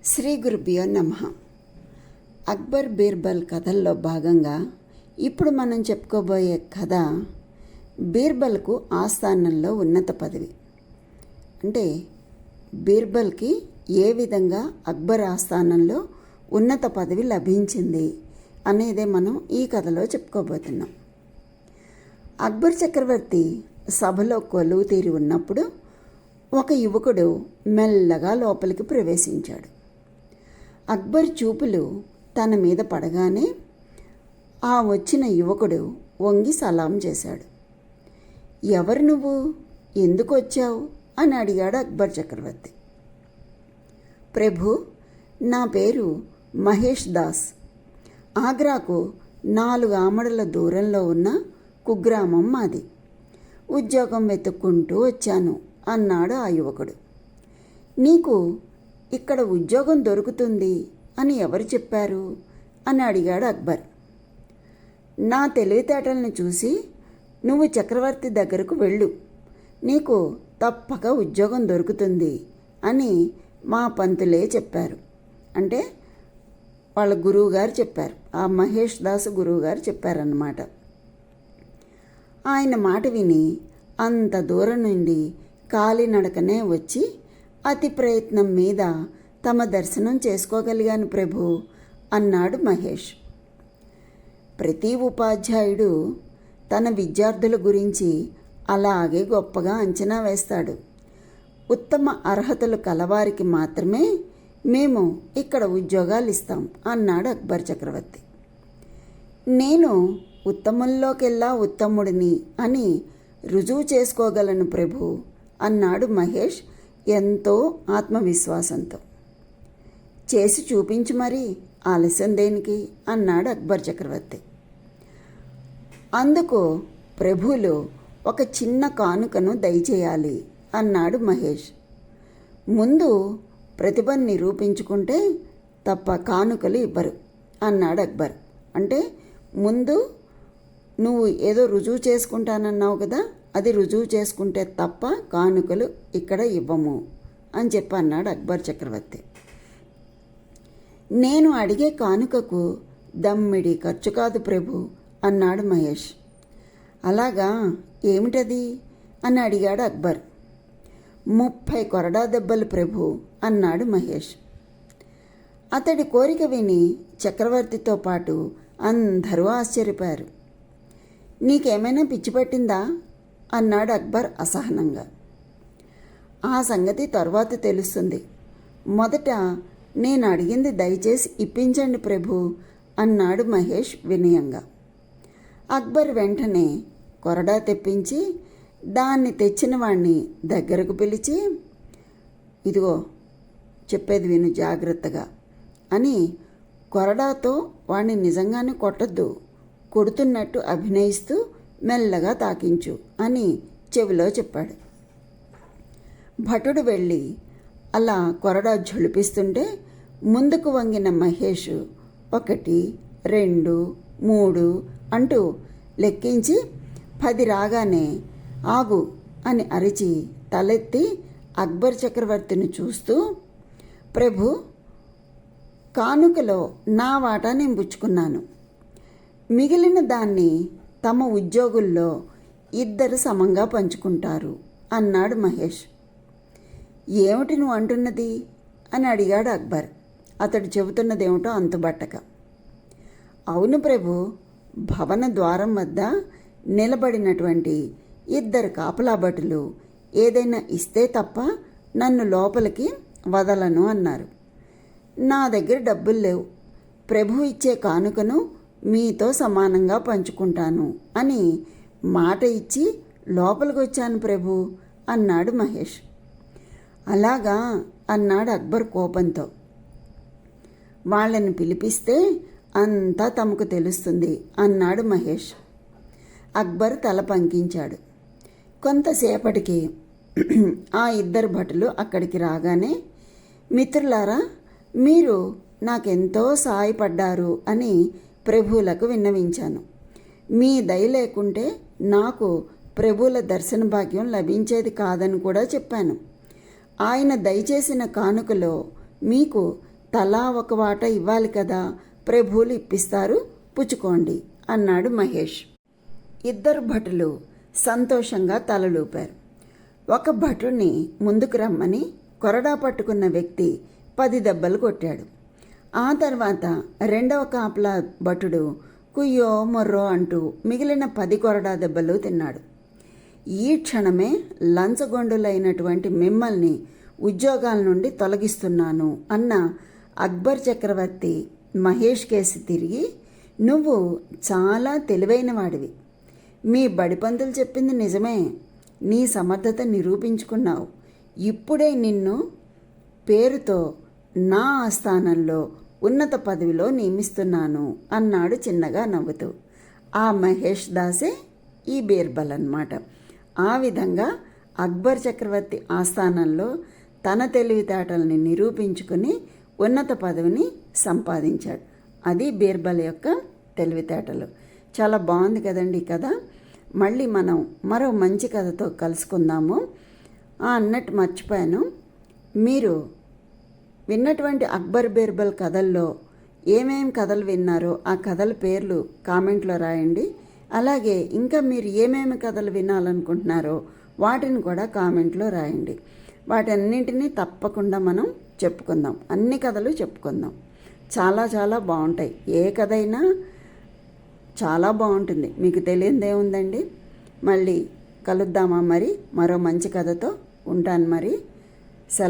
శ్రీ గురుభ్యో నమః. అక్బర్ బీర్బల్ కథల్లో భాగంగా ఇప్పుడు మనం చెప్పుకోబోయే కథ బీర్బల్కు ఆస్థానంలో ఉన్నత పదవి. అంటే బీర్బల్కి ఏ విధంగా అక్బర్ ఆస్థానంలో ఉన్నత పదవి లభించింది అనేదే మనం ఈ కథలో చెప్పుకోబోతున్నాం. అక్బర్ చక్రవర్తి సభలో కొలువు తీరి ఉన్నప్పుడు ఒక యువకుడు మెల్లగా లోపలికి ప్రవేశించాడు. అక్బర్ చూపులు తన మీద పడగానే ఆ వచ్చిన యువకుడు వంగి సలాం చేశాడు. ఎవరు నువ్వు, ఎందుకు వచ్చావు అని అడిగాడు అక్బర్ చక్రవర్తి. ప్రభు, నా పేరు మహేష్ దాస్. ఆగ్రాకు 4 ఆమడల దూరంలో ఉన్న కుగ్రామం మాది. ఉద్యోగం వెతుక్కుంటూ వచ్చాను అన్నాడు ఆ యువకుడు. నీకు ఇక్కడ ఉద్యోగం దొరుకుతుంది అని ఎవరు చెప్పారు అని అడిగాడు అక్బర్. నా తెలివితేటలను చూసి నువ్వు చక్రవర్తి దగ్గరకు వెళ్ళు, నీకు తప్పక ఉద్యోగం దొరుకుతుంది అని మా పంతులే చెప్పారు. అంటే వాళ్ళ గురువుగారు చెప్పారు, ఆ మహేష్ దాస్ గురువుగారు చెప్పారన్నమాట. ఆయన మాట విని అంత దూరం నుండి కాలినడకనే వచ్చి అతి ప్రయత్నం మీద తమ దర్శనం చేసుకోగలిగాను ప్రభు అన్నాడు మహేష్. ప్రతి ఉపాధ్యాయుడు తన విద్యార్థుల గురించి అలాగే గొప్పగా అంచనా వేస్తాడు. ఉత్తమ అర్హతలు కలవారికి మాత్రమే మేము ఇక్కడ ఉద్యోగాలు ఇస్తాం అన్నాడు అక్బర్ చక్రవర్తి. నేను ఉత్తముల్లోకెల్లా ఉత్తముడిని అని రుజువు చేసుకోగలను ప్రభు అన్నాడు మహేష్ ఎంతో ఆత్మవిశ్వాసంతో. చేసి చూపించు మరి, ఆలస్యం దేనికి అన్నాడు అక్బర్ చక్రవర్తి. అందుకు ప్రభువులు ఒక చిన్న కానుకను దయచేయాలి అన్నాడు మహేష్. ముందు ప్రతిభను నిరూపించుకుంటే తప్ప కానుకలు ఇవ్వరు అన్నాడు అక్బర్. అంటే ముందు నువ్వు ఏదో రుజువు చేసుకుంటానన్నావు కదా, అది రుజువు చేసుకుంటే తప్ప కానుకలు ఇక్కడ ఇవ్వము అని చెప్పి అన్నాడు అక్బర్ చక్రవర్తి. నేను అడిగే కానుకకు దమ్మిడి ఖర్చు కాదు ప్రభు అన్నాడు మహేష్. అలాగా, ఏమిటది అని అడిగాడు అక్బర్. 30 కొరడా దెబ్బలు ప్రభు అన్నాడు మహేష్. అతడి కోరిక విని చక్రవర్తితో పాటు అందరూ ఆశ్చర్యపోయారు. నీకేమైనా పిచ్చి పట్టిందా అన్నాడు అక్బర్ అసహనంగా. ఆ సంగతి తర్వాత తెలుస్తుంది, మొదట నేను అడిగింది దయచేసి ఇప్పించండి ప్రభు అన్నాడు మహేష్ వినయంగా. అక్బర్ వెంటనే కొరడా తెప్పించి దాన్ని తెచ్చిన వాణ్ణి దగ్గరకు పిలిచి, ఇదిగో చెప్పేది విను జాగ్రత్తగా అని కొరడాతో వాణ్ణి నిజంగానే కొట్టద్దు, కొడుతున్నట్టు అభినయిస్తూ మెల్లగా తాకించు అని చెవిలో చెప్పాడు. భటుడు వెళ్ళి అలా కొరడా ఝుళిపిస్తుంటే ముందుకు వంగిన మహేష్ 1, 2, 3 అంటూ లెక్కించి 10 రాగానే ఆగు అని అరిచి తలెత్తి అక్బర్ చక్రవర్తిని చూస్తూ, ప్రభు, కానుకలో నా వాటా నేను పుచ్చుకున్నాను, మిగిలిన దాన్ని తమ ఉద్యోగుల్లో 2 సమంగా పంచుకుంటారు అన్నాడు మహేష్. ఏమిటి నువ్వు అంటున్నది అని అడిగాడు అక్బర్. అతడు చెబుతున్నదేమిటో అంతుబట్టక. అవును ప్రభు, భవన ద్వారం వద్ద నిలబడినటువంటి 2 కాపలా భటులు ఏదైనా ఇస్తే తప్ప నన్ను లోపలికి వదలను అన్నారు. నా దగ్గర డబ్బులు లేవు, ప్రభు ఇచ్చే కానుకను మీతో సమానంగా పంచుకుంటాను అని మాట ఇచ్చి లోపలికి వచ్చాను ప్రభు అన్నాడు మహేష్. అలాగా అన్నాడు అక్బర్ కోపంతో. వాళ్ళని పిలిపిస్తే అంతా తమకు తెలుస్తుంది అన్నాడు మహేష్. అక్బర్ తల పంకించాడు. కొంతసేపటికి ఆ 2 భటులు అక్కడికి రాగానే, మిత్రులారా, మీరు నాకెంతో సాయపడ్డారు అని ప్రభువులకు విన్నవించాను. మీ దయ లేకుంటే నాకు ప్రభువుల దర్శన భాగ్యం లభించేది కాదని కూడా చెప్పాను. ఆయన దయచేసిన కానుకలో మీకు తలా ఒక వాట ఇవ్వాలి కదా, ప్రభువులు ఇప్పిస్తారు, పుచ్చుకోండి అన్నాడు మహేష్. ఇద్దరు భటులు సంతోషంగా తలలూపారు. ఒక భటుణ్ణి ముందుకు రమ్మని కొరడా పట్టుకున్న వ్యక్తి 10 దెబ్బలు కొట్టాడు. ఆ తర్వాత రెండవ కాపలా భటుడు కుయ్యో మొర్రో అంటూ మిగిలిన 10 కొరడా దెబ్బలు తిన్నాడు. ఈ క్షణమే లంచగొండులైనటువంటి మిమ్మల్ని ఉద్యోగాల నుండి తొలగిస్తున్నాను అన్న అక్బర్ చక్రవర్తి మహేష్ కేసి తిరిగి, నువ్వు చాలా తెలివైన వాడివి, మీ బడిపంతులు చెప్పింది నిజమే, నీ సమర్థత నిరూపించుకున్నావు, ఇప్పుడే నిన్ను పేరుతో నా ఆస్థానంలో ఉన్నత పదవిలో నియమిస్తున్నాను అన్నాడు చిన్నగా నవ్వుతూ. ఆ మహేష్ దాసే ఈ బీర్బల్ అన్నమాట. ఆ విధంగా అక్బర్ చక్రవర్తి ఆస్థానంలో తన తెలివితేటల్ని నిరూపించుకుని ఉన్నత పదవిని సంపాదించాడు. అది బీర్బల్ యొక్క తెలివితేటలు. చాలా బాగుంది కదండి కథ. మళ్ళీ మనం మరో మంచి కథతో కలుసుకుందాము. అన్నట్టు మర్చిపోయాను, మీరు విన్నటువంటి అక్బర్ బీర్బల్ కథల్లో ఏమేం కథలు విన్నారో ఆ కథల పేర్లు కామెంట్లో రాయండి. అలాగే ఇంకా మీరు ఏమేమి కథలు వినాలనుకుంటున్నారో వాటిని కూడా కామెంట్లో రాయండి. వాటన్నింటినీ తప్పకుండా మనం చెప్పుకుందాం, అన్ని కథలు చెప్పుకుందాం. చాలా చాలా బాగుంటాయి. ఏ కథ అయినా చాలా బాగుంటుంది, మీకు తెలియదే ఉందండి. మళ్ళీ కలుద్దామా మరి మరో మంచి కథతో. ఉంటాను మరి.